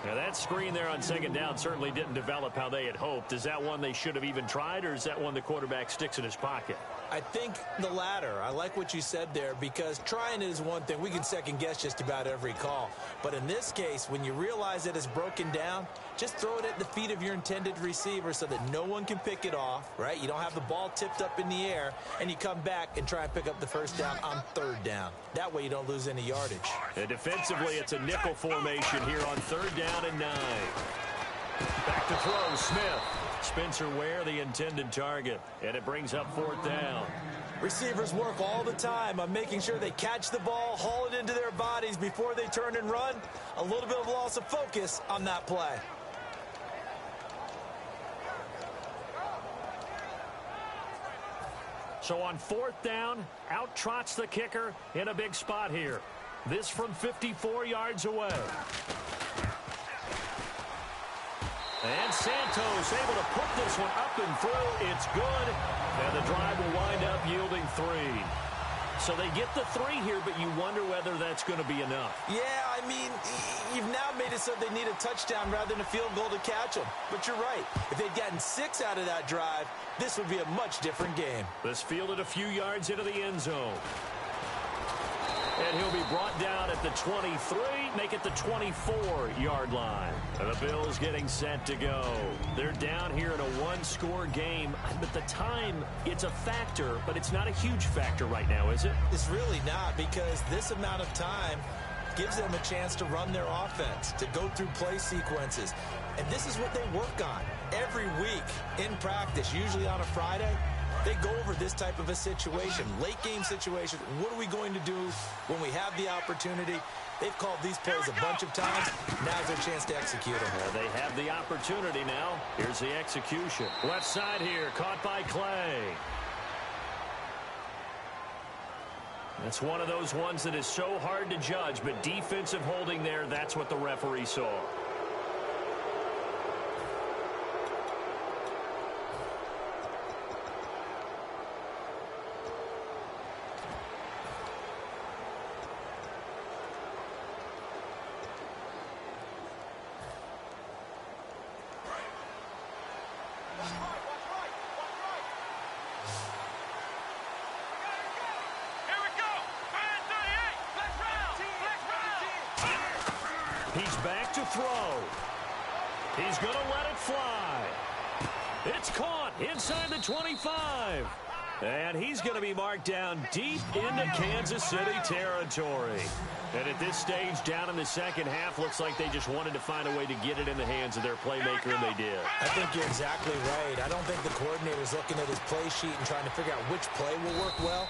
Now, that screen there on second down certainly didn't develop how they had hoped. Is that one they should have even tried, or is that one the quarterback sticks in his pocket? I think the latter. I like what you said there, because trying is one thing. We can second guess just about every call. But in this case, when you realize that it's broken down, just throw it at the feet of your intended receiver so that no one can pick it off, right? You don't have the ball tipped up in the air, and you come back and try and pick up the first down on third down. That way you don't lose any yardage. And defensively, it's a nickel formation here on third down and 9. Back to throw, Smith. Spencer Ware, the intended target, and it brings up fourth down. Receivers work all the time on making sure they catch the ball, haul it into their bodies before they turn and run. A little bit of loss of focus on that play. So on fourth down, out trots the kicker in a big spot here. This from 54 yards away. And Santos able to put this one up and through. It's good. And the drive will wind up yielding 3. So they get the 3 here, but you wonder whether that's going to be enough. Yeah, I mean, you've now made it so they need a touchdown rather than a field goal to catch them. But you're right. If they'd gotten 6 out of that drive, this would be a much different game. This fielded a few yards into the end zone. And he'll be brought down at the 23, make it the 24-yard line. And the Bills getting set to go. They're down here in a one-score game. But the time, it's a factor, but it's not a huge factor right now, is it? It's really not, because this amount of time gives them a chance to run their offense, to go through play sequences. And this is what they work on every week in practice, usually on a Friday. They go over this type of a situation, late game situation. What are we going to do when we have the opportunity? They've called these plays a bunch of times. Now's their chance to execute them. They have the opportunity now. Here's the execution. Left side here, caught by Clay. That's one of those ones that is so hard to judge, but defensive holding there, that's what the referee saw. He's back to throw. He's going to let it fly. It's caught inside the 25. And he's going to be marked down deep into Kansas City territory. And at this stage, down in the second half, looks like they just wanted to find a way to get it in the hands of their playmaker, and they did. I think you're exactly right. I don't think the coordinator's looking at his play sheet and trying to figure out which play will work well.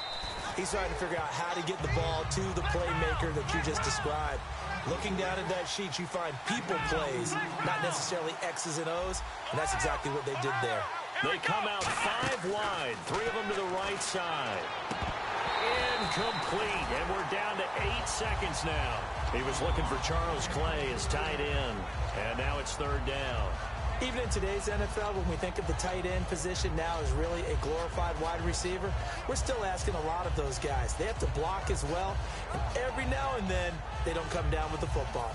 He's trying to figure out how to get the ball to the playmaker that you just described. Looking down at that sheet, you find people plays, not necessarily X's and O's, and that's exactly what they did there. They come out 5 wide, 3 of them to the right side. Incomplete, and we're down to 8 seconds now. He was looking for Charles Clay as tight end, and now it's third down. Even in today's NFL, when we think of the tight end position now as really a glorified wide receiver, we're still asking a lot of those guys. They have to block as well, and every now and then, they don't come down with the football.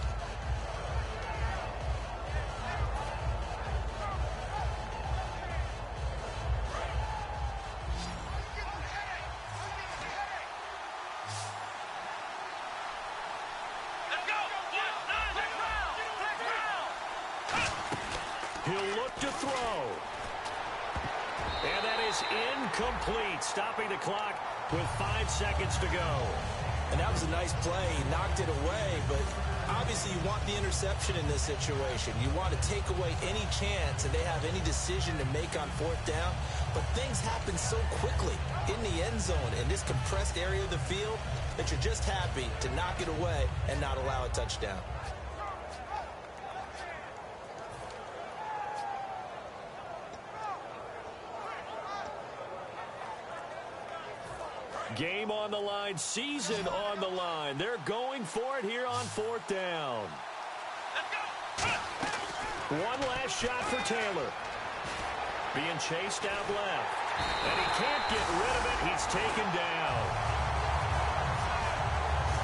He'll look to throw. And that is incomplete, stopping the clock with 5 seconds to go. And that was a nice play. He knocked it away, but obviously you want the interception in this situation. You want to take away any chance that they have any decision to make on fourth down. But things happen so quickly in the end zone in this compressed area of the field that you're just happy to knock it away and not allow a touchdown. Game on the line, season on the line. They're going for it here on fourth down. One last shot for Taylor. Being chased out left. And he can't get rid of it. He's taken down.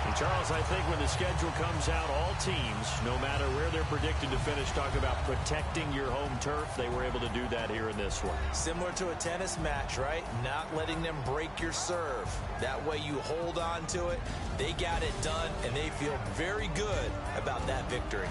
And Charles, I think when the schedule comes out, all teams, no matter where they're predicted to finish, talk about protecting your home turf. They were able to do that here in this one. Similar to a tennis match, right? Not letting them break your serve. That way you hold on to it. They got it done, and they feel very good about that victory.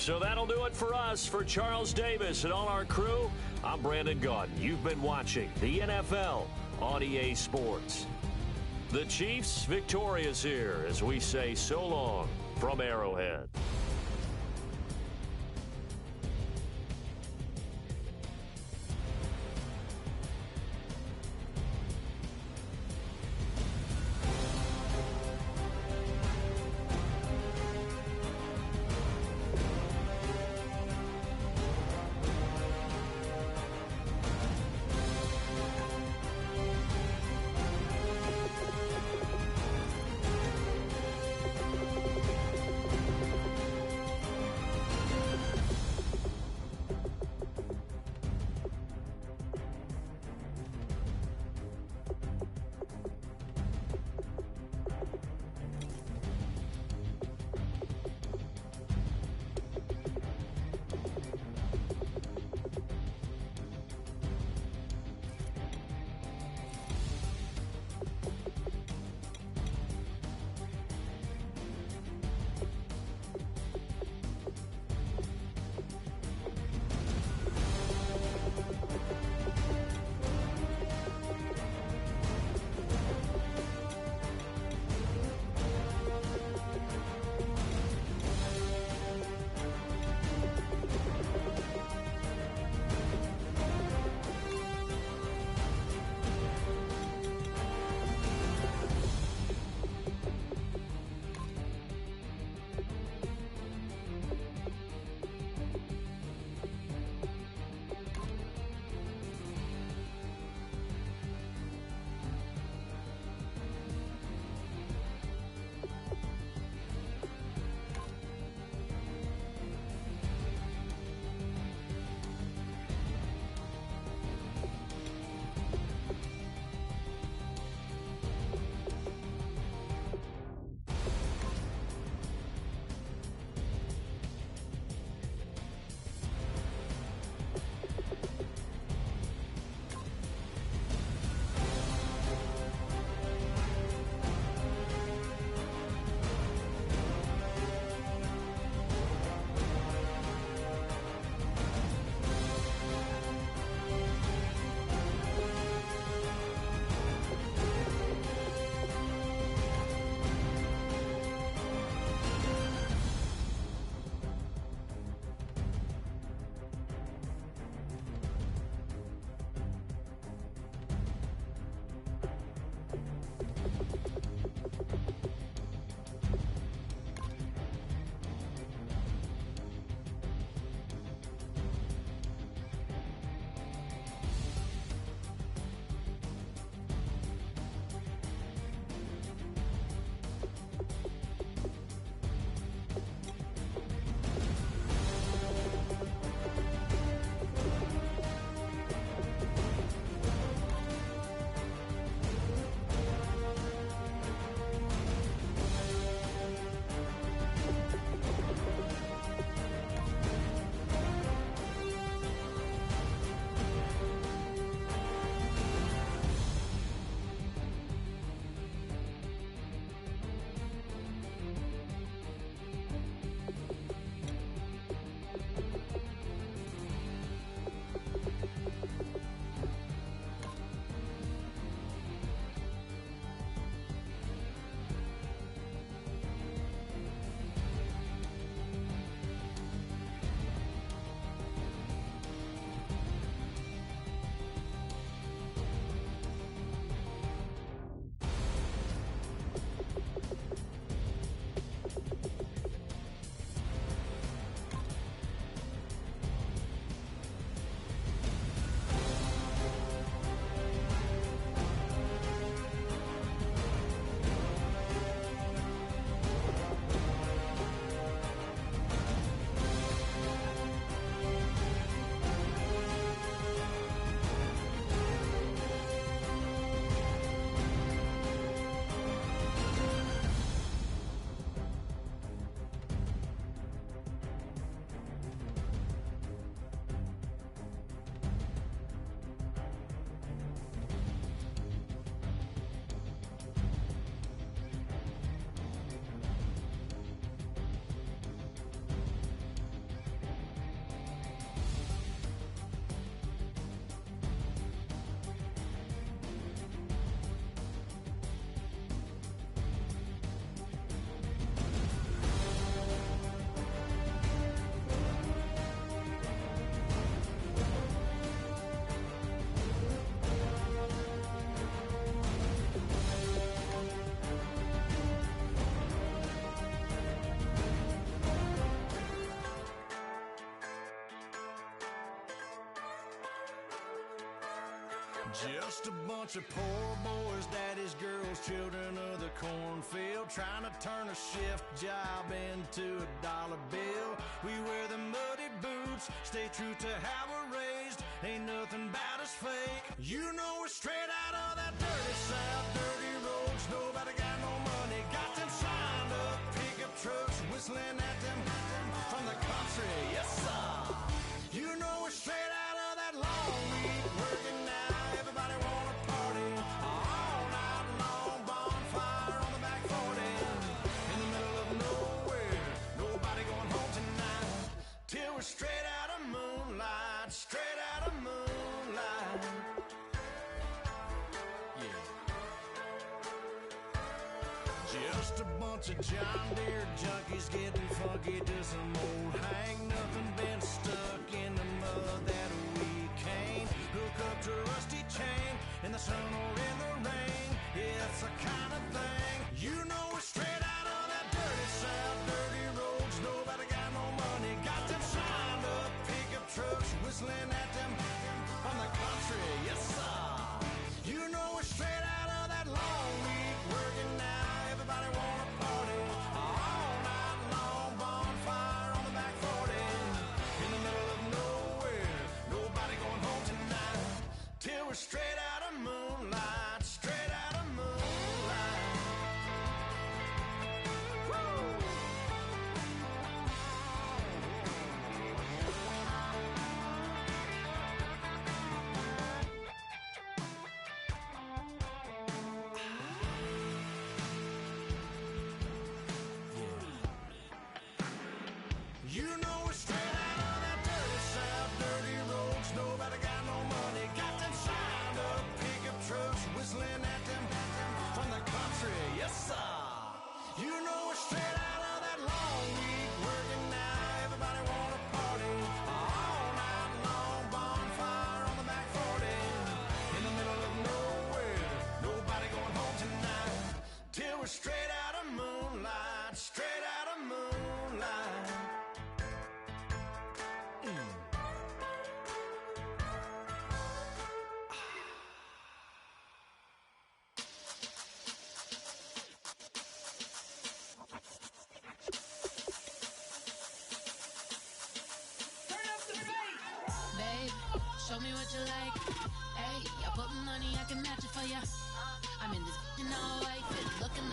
So that'll do it for us. For Charles Davis and all our crew, I'm Brandon Gaudin. You've been watching the NFL on EA Sports. The Chiefs victorious here as we say so long from Arrowhead. Just a bunch of poor boys, daddy's girls, children of the cornfield, trying to turn a shift job into a dollar bill. We wear the muddy boots, stay true to how we're raised. Ain't nothing about us fake. You know we're straight out of that dirty South, dirty roads. Nobody got no money, got them signed up pickup trucks, whistling at them from the country. Yes, sir. You know we're straight out of that long week, working now. Everybody wanna party all night long, bonfire on the back 40, in the middle of nowhere, nobody going home tonight, till we're straight out of moonlight, straight out of moonlight. Yeah. Just a bunch of John Deere junkies getting funky to some old hang. Nothing been stuck in the mud that we can't hook up to a rusty chain in the sun or in the rain. Yeah, it's the kind of thing. You know we're straight out of that dirty South, dirty roads. Nobody got no money, got them signed up pickup trucks, whistling at them from the country. Yes, sir. You know we're straight out of that long week, working now. Everybody wanna party all night long, bonfire on the back 40, in the middle of nowhere, nobody going home tonight, till we're straight out of moonlight, straight out of moonlight. Woo! You know we're straight out of that dirty South, dirty roads. Nobody got no money, got them signed up pickup trucks, whistling at them from the country. Yes, sir. You know we're straight out of that long week, working now. Everybody wanna party all night long, bonfire on the back 40, in the middle of nowhere, nobody going home tonight, till we're straight out of moonlight, straight out of moonlight. Babe, show me what you like. Hey, I put money, I can match it for ya. I'm in this in all white fit, looking